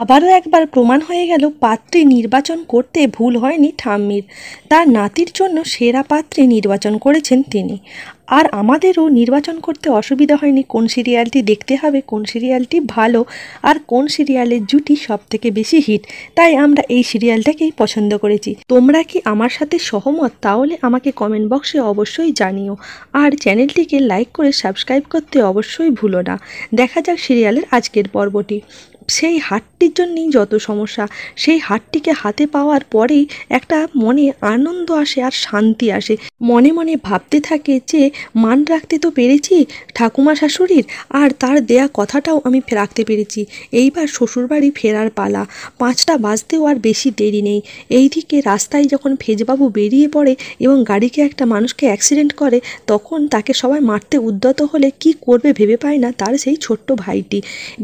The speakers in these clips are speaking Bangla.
আবারও একবার প্রমাণ হয়ে গেল পাত্রী নির্বাচন করতে ভুল হয়নি ঠাম্মির। তার নাতির জন্য সেরা পাত্রী নির্বাচন করেছেন তিনি। আর আমাদেরও নির্বাচন করতে অসুবিধা হয়নি কোন সিরিয়ালটি দেখতে হবে, কোন সিরিয়ালটি ভালো, আর কোন সিরিয়ালের জুটি সবথেকে বেশি হিট। তাই আমরা এই সিরিয়ালটাকেই পছন্দ করেছি। তোমরা কি আমার সাথে সহমত? তাহলে আমাকে কমেন্ট বক্সে অবশ্যই জানিও। আর চ্যানেলটিকে লাইক করে সাবস্ক্রাইব করতে অবশ্যই ভুলো না। দেখা যাক সিরিয়ালের আজকের পর্বটি। সেই হারটির জন্যই যত সমস্যা। সেই হারটিকে হাতে পাওয়ার পরেই একটা মনে আনন্দ আসে আর শান্তি আসে। মনে মনে ভাবতে থাকে যে মান রাখতে তো পেরেছি ঠাকুমা শাশুড়ির, আর তার দেয়া কথাটাও আমি রাখতে পেরেছি। এইবার শ্বশুরবাড়ি ফেরার পালা। 5টা বাজতেও আর বেশি দেরি নেই। এইদিকে রাস্তায় যখন ফেজবাবু বেরিয়ে পড়ে এবং গাড়িকে একটা মানুষকে অ্যাক্সিডেন্ট করে, তখন তাকে সবাই মারতে উদ্যত হলে কি করবে ভেবে পায় না তার সেই ছোট্ট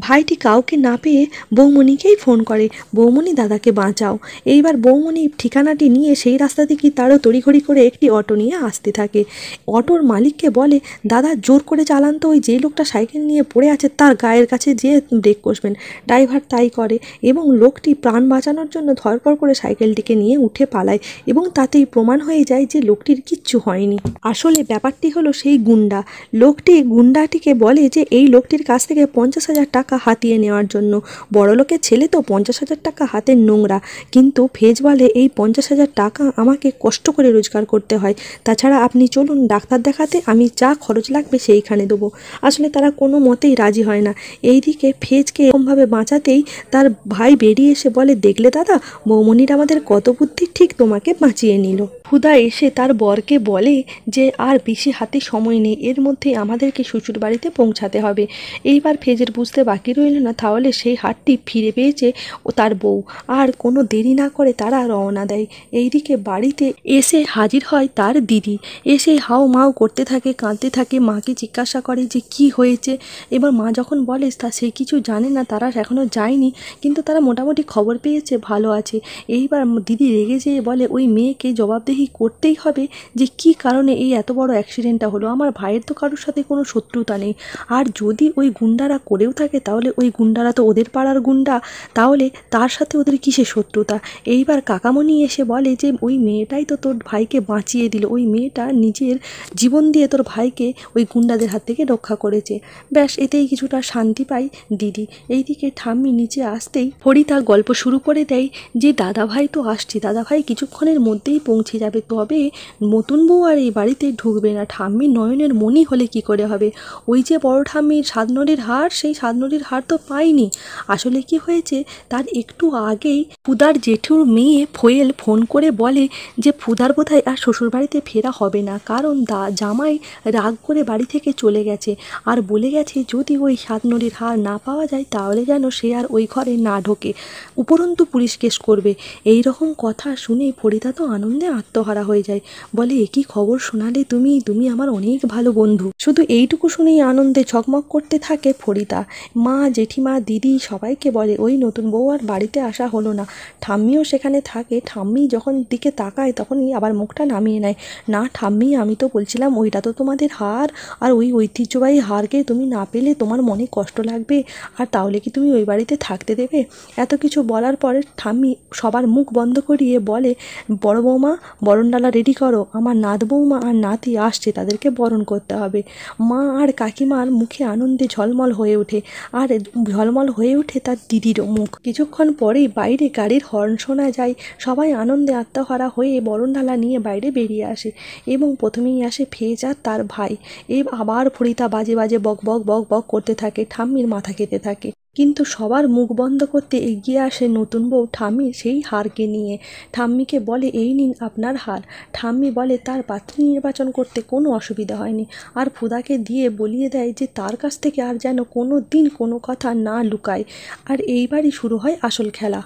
ভাইটি কাউকে না পেয়ে বৌমণিকেই ফোন করে, বৌমণি দাদাকে বাঁচাও। এইবার বৌমণি ঠিকানাটি নিয়ে সেই রাস্তা থেকেই তারও তড়িঘড়ি করে একটি অটো নিয়ে আসতে থাকে। অটোর মালিককে বলে, দাদা জোর করে চালান তো, ওই যেই লোকটা সাইকেল নিয়ে পড়ে আছে তার গায়ের কাছে যেয়ে ব্রেক কষবেন। ড্রাইভার তাই করে এবং লোকটি প্রাণ বাঁচানোর জন্য ধরপড় করে সাইকেলটিকে নিয়ে উঠে পালায় এবং তাতেই প্রমাণ হয়ে যায় যে লোকটির কিচ্ছু হয়নি। আসলে ব্যাপারটি হলো সেই গুন্ডা। লোকটি গুন্ডাটিকে বলে যে এই লোকটির কাছ থেকে 50,000 টাকা হাতিয়ে নেওয়ার জন্য। বড়লোকের ছেলে তো 50,000 টাকা হাতের নোংরা, কিন্তু ফেজ বলে এই 50,000 টাকা আমাকে কষ্ট করে রোজগার করতে হয়। তাছাড়া আপনি চলুন ডাক্তার দেখাতে, আমি যা খরচ লাগবে সেইখানে দেবো। আসলে তারা কোনো মতেই রাজি হয় না। এইদিকে ফেজকে এরকমভাবে বাঁচাতেই তার ভাই বেরিয়ে এসে বলে, দেখলে দাদা বৌমণির আমাদের কত বুদ্ধি, ঠিক তোমাকে বাঁচিয়ে নিল। ক্ষুধা এসে তার বরকে বলে যে আর বেশি হাতে সময় নেই, এর মধ্যে আমাদেরকে শ্বশুর বাড়িতে পৌঁছাতে হবে। এইবার ফেজের বুঝতে বাকি রইল না, তাহলে সেই হারটি ফিরে পেয়েছে ও তার বউ। আর কোনো দেরি না করে তারা রওনা দেয়। এইদিকে বাড়িতে এসে হাজির হয় তার দিদি। এসে হাও মাও করতে থাকে, কাঁদতে থাকে, মাকে জিজ্ঞাসা করে যে কি হয়েছে। এবার মা যখন বলে তা সে কিছু জানে না, তারা এখনও যায়নি, কিন্তু তারা মোটামুটি খবর পেয়েছে ভালো আছে। এইবার দিদি রেগে যেয়ে বলে, ওই মেয়েকে জবাবদিহি করতেই হবে যে কি কারণে এই এত বড় অ্যাক্সিডেন্টটা হলো। আমার ভাইয়ের তো কারোর সাথে কোনো শত্রুতা নেই, আর যদি ওই গুন্ডারা করেও থাকে তাহলে ওই গুন্ডারা তো ওদের পাড়ার গুন্ডা, তাহলে তার সাথে ওদের কিসের শত্রুতা। এইবার কাকামণি এসে বলে যে ওই মেয়েটাই তো তোর ভাইকে বাঁচিয়ে দিল, ওই মেয়েটা নিজের জীবন দিয়ে তোর ভাইকে ওই গুন্ডাদের হাত থেকে রক্ষা করেছে। ব্যাস এতেই কিছুটা শান্তি পায় দিদি। এইদিকে ঠাম্মি নিচে আসতেই ফরিদা গল্প শুরু করে দেয় যে দাদাভাই তো আসছে, দাদাভাই কিছুক্ষণের মধ্যেই পৌঁছে যাবে, তবে নতুন বউ আর এই বাড়িতে ঢুকবে না। ঠাম্মি নয়নের মণি হলে কি করে হবে? ওই যে বড় ঠাম্মির সাতনড়ির হার, সেই সাতনড়ির হার তো পাইনি। আসলে কি হয়েছে, তার একটু আগেই ফুদার জেঠুর মেয়ে ফোয়েল ফোন করে বলে যে ফুদার বোধহয় আর শ্বশুরবাড়িতে ফেরা হবে না, কারণ জামাই রাগ করে বাড়ি থেকে চলে গেছে আর বলে গেছে যদি ওই সাতনড়ির হার না পাওয়া যায় তাহলে যেন সে আর ওই ঘরে না ঢোকে, উপরন্তু পুলিশ কেস করবে। এই রকম কথা শুনে ফরিদা তো আনন্দে আত্মহারা হয়ে যায়। বলে, একই খবর শোনালে তুমি, তুমি আমার অনেক ভালো বন্ধু। শুধু এইটুকু শুনেই আনন্দে ঝকমক করতে থাকে ফরিদা। মা জেঠিমা দিদি সবাইকে বলে ওই নতুন বউ আর বাড়িতে আসা হলো না। ঠাম্মিও সেখানে থাকে। ঠাম্মি যখন দিকে তাকায় তখনই আবার মুখটা নামিয়ে নেয়। না ঠাম্মি, আমি তো বলছিলাম ওইটা তো তোমাদের হার, আর ওই ঐতিহ্যবাহী হারকে তুমি না পেলে তোমার মনে কষ্ট লাগবে, আর তাহলে কি তুমি ওই বাড়িতে থাকতে দেবে? এত কিছু বলার পরে ঠাম্মি সবার মুখ বন্ধ করিয়ে বলে, বড় বৌমা বরণডালা রেডি করো, আমার নাত বৌমা আর নাতি আসছে, তাদেরকে বরণ করতে হবে। মা আর কাকিমার মুখে আনন্দে ঝলমল হয়ে ওঠে, আর ঝলমল হয়ে ওঠে তার দিদিরও মুখ। কিছুক্ষণ পরেই বাইরে গাড়ির হর্ন শোনা যায়। সবাই আনন্দে আত্মহারা হয়ে বরণডালা নিয়ে বাইরে বেরিয়ে আসে এবং প্রথমেই আসে ফেজ আর তার ভাই। আবার ফরিদা বাজে বাজে বক বক বক বক করতে থাকে, ঠাম্মির মাথা খেতে থাকে। কিন্তু সবার মুখ বন্ধ করতে এগিয়ে আসে নতুন বউ ঠাম্মির সেই হারকে নিয়ে। ঠাম্মিকে বলে, এই নিন আপনার হার। ঠাম্মি বলে তার পাত্রী নির্বাচন করতে কোনো অসুবিধা হয়নি, আর ফুদাকে দিয়ে বলিয়ে দেয় যে তার কাছ থেকে আর যেন কোনো দিন কোনো কথা না লুকায়। আর এইবারই শুরু হয় আসল খেলা।